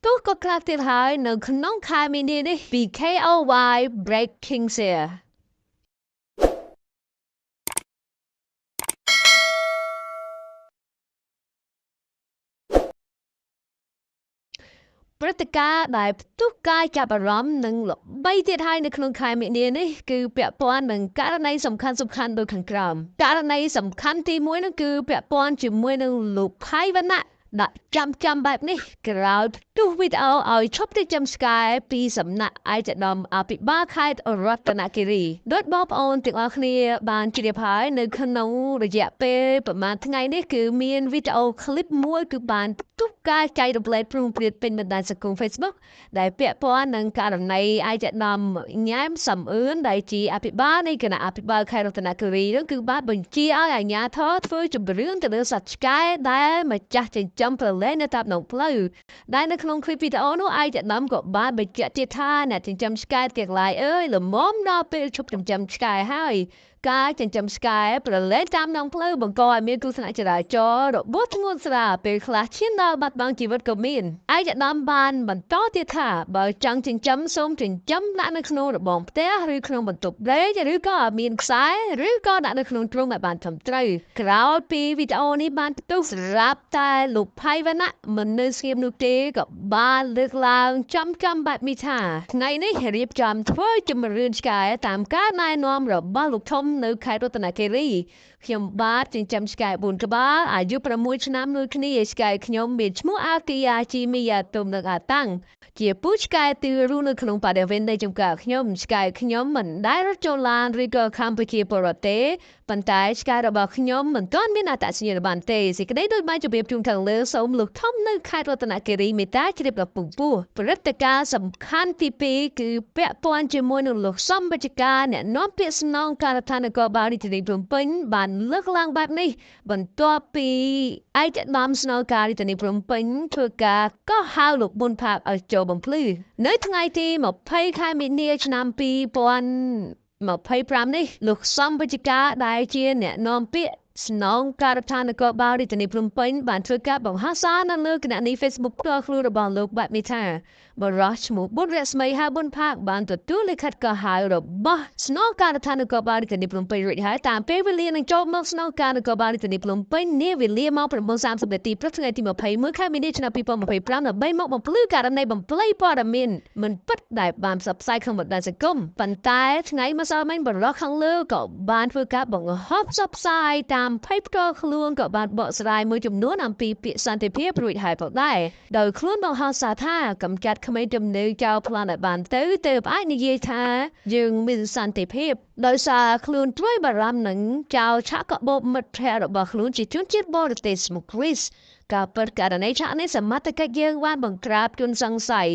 ទោះក៏ខ្លះទៀតហើយនៅក្នុងខែមីនានេះពី KOY Breaking Share ព្រឹត្តិការណ៍ដែលផ្ទុះការចាប់អារម្មណ៍និងល្បីទៀតហើយនៅក្នុងខែមិនិនានេះគឺពាក់ព័ន្ធនឹងករណីសំខាន់ៗដូចខាងក្រោមករណីសំខាន់ទី1នោះគឺពាក់ព័ន្ធជាមួយនឹងលោកផៃវណ្ណៈដាក់ចាំបែបនេះក្រោយផ្ទុះវីដេអូឲ្យឈប់ទៅចាំឆ្កែពីសំណាក់ឯកឧត្តមអភិបាលខេត្តរតនគិរីដោយបងប្អូនទាំងអស់គ្នាបានជ្រាបហើយនៅក្នុងរយៈពេលប្រហែលថ្ងៃនេះគឺមានវីដេអូឃ្លីបមួយគឺបានផ្ទុះការចែករំលែកព្រមព្រៀងពេញបណ្ដាញសង្គម Facebook ដែលពាក់ព័ន្ធនឹងករណីឯកឧត្តមញ៉ែមសំអឿនដែលជាអភិបាលនៃគណៈអភិបាលខេត្តរតនគិរីនោះគឺបានបញ្ជាឲ្យអាជ្ញាធរធ្វើជំរឿនទៅលើសត្វឆ្កែដែលម្ចាស់ចិញ្ចឹមប្រឡែងនៅតាមដងផ្លូវដែលនៅក្នុងคลิปវីដេអូនោះឯកឧត្តមក៏បានបញ្ជាក់ទៀតថាអ្នកចិញ្ចឹមឆ្កែទាំងឡាយអើយល្មមដល់ពេលឈប់ចិញ្ចឹមឆ្កែហើយការចិញ្ចឹមឆ្កែប្រឡែងតាមដងផ្លូវបង្កឲ្យមានគ្រោះថ្នាក់ចរាចរណ៍របួសធ្ងន់ស្រាលពេលខ្លះឈានដល់បាត់បង់ជីវិតក៏មានឯកឧត្តមបានបន្តទៀតថាបើចង់ចិញ្ចឹមសូមចិញ្ចឹមដាក់នៅក្នុងរបងផ្ទះឬក្នុងបន្ទប់ដេកឬក៏មានខ្សែឬក៏ដាក់នៅក្នុងទ្រុងឲ្យបានត្រឹមត្រូវក្រោយពីវីដេអូនេះបានផ្ទុះស្រាប់តែលោកផៃវណ្ណៈមិននៅស្ងៀមនោះទេក៏បានលើកឡើងចំបែបនេះថាថ្ងៃនេះរៀបចំធ្វើជំរឿនឆ្កែតាមការណែនាំរបស់លោកធំនៅខេត្តរតនគិរីខ្ញុំបាទចិញ្ចឹមឆ្កែ4ក្បាលអាយុ6ឆ្នាំមួយគ្នាឆ្កែខ្ញុំមានឈ្មោះអាគីយ៉ាជីមីយ៉ាទុំនិងអាតាំងជាពូឆ្កែទីរស់នៅក្នុងបរិវេណនៃចំការខ្ញុំឆ្កែខ្ញុំមិនដែលរត់ចូលឡានឬក៏កម្ពុជាបរទេសប៉ុន្តែឆ្កែរបស់ខ្ញុំមិនទាន់មានអត្តសញ្ញាណប័ណ្ណទេសេចក្តីដោយបានជម្រាបជូនខាងលើសូមលោកធំនៅខេត្តរតនគិរីមេត្តាជ្រាបដល់ពងពោះព្រឹត្តិការណ៍សំខាន់ទី2គឺពាក់ព័ន្ធជាមួយនឹងលោកសំបជការអ្នកនាំពាក្យស្នងការដ្ឋាននគរបាលរាជធានីភ្នំពេញបានលើកឡើងបែបនេះបន្ទាប់ពីឯកឧត្តមស្នងការរាជធានីភ្នំពេញធ្វើការកោះហៅលោកប៊ុនផាកឲ្យចូលបំភ្លឺនៅថ្ងៃទី20ខែមីនាឆ្នាំ2025នេះលោកសំបជការដែលជាអ្នកនាំពាក្យស្នងការដ្ឋាននគរបាលរាជធានីភ្នំពេញបានធ្វើការបង្ហោះសារនៅលើគណនី Facebook ផ្ទាល់ខ្លួនរបស់លោកបែបនេះថាបរិសុទ្ធឈ្មោះប៊ុនរស្មីហៅប៊ុនផាកបានទទួលលិខិតកោះហៅរបស់ស្នងការដ្ឋាននគរបាលរាជធានីភ្នំពេញរួចហើយតាមពេលវេលានឹងចូលមកស្នងការនគរបាលរាជធានីភ្នំពេញនាវេលាម៉ោង 9:30 នាទីព្រឹកថ្ងៃទី21ខែមីនាឆ្នាំ2025ដើម្បីមកបំភ្លឺករណីបំភ្លៃព័ត៌មានមិនពិតដែលបានផ្សព្វផ្សាយក្នុងបណ្ដាញសង្គមប៉ុន្តែថ្ងៃម្សិលមិញបរិសុទ្ធខាងលើក៏បានធ្វើការបង្ហោះផ្សព្វផ្សាយតាមភ័យផ្ទាល់ខ្លួនក៏បានបកស្រាយមួយចំនួនអំពីពាក្យសន្តិភាពរួចហើយផងដែរដោយខ្លួនបង្ហោះសារថាកម្ចាត់ក្មេងទំនើចោលប្លន់ឲ្យបានទៅអាចនិយាយថាយើងមានសន្តិភាពដោយសារខ្លួនត្រួយបារម្ភនឹងចោលឆាកកបោបមិត្តភ័ក្តិរបស់ខ្លួនជាជនជាតិបរទេសស្មុគគ្រីសការពិតករណីឆាកនេះសមត្ថកិច្ចយើងបានបង្ក្រាបជនសង្ស័យ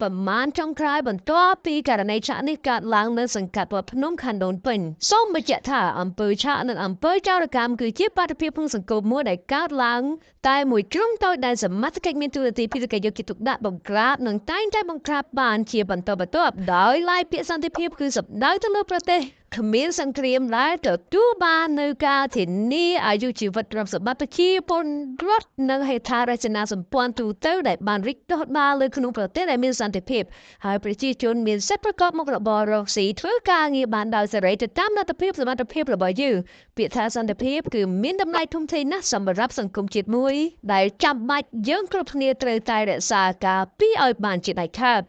ប្រមាណចុងក្រោយបន្ទាប់ពីករណីឆាកនេះកើតឡើងនៅសង្កាត់វត្តភ្នំខណ្ឌដូនពេញសូមបញ្ជាក់ថាអំពើឆាកនិងអំពើចោរកម្មគឺជាបាតុភិបក្នុងសង្គមមួយដែលកើតឡើងតែមួយជ្រុងតូចដែលសមត្ថកិច្ចមានទូរទស្សន៍ភារកិច្ចយកចិត្តទុកដាក់បង្ក្រាបនិងតែងតែបង្ក្រាបបានជាបន្តបន្ទាប់ដោយឡែកពាក្យសន្តិភាពគឺសំដៅទៅលើប្រទេសគ្មានសង្គ្រាមដែលទទួលបាននៅការធានាអាយុជីវិតទ្រព្យសម្បត្តិប្រជាពលរដ្ឋនិងហេដ្ឋារចនាសម្ព័ន្ធទូទៅដែលបានរីកដុះដាលលើក្នុងប្រទេសដែលមានសន្តិភាពហើយប្រជាជនមានសិទ្ធិប្រកបមុខរបររកស៊ីធ្វើការងារបានដោយសេរីទៅតាមលទ្ធភាពសមត្ថភាពរបស់យើងពាក្យថាសន្តិភាពគឺមានតម្លៃធំធេងណាស់សម្រាប់សង្គមជាតិមួយដែលចាំបាច់យើងគ្រប់គ្នាត្រូវតែរក្សាការពារឲ្យបានជាដាច់ខាត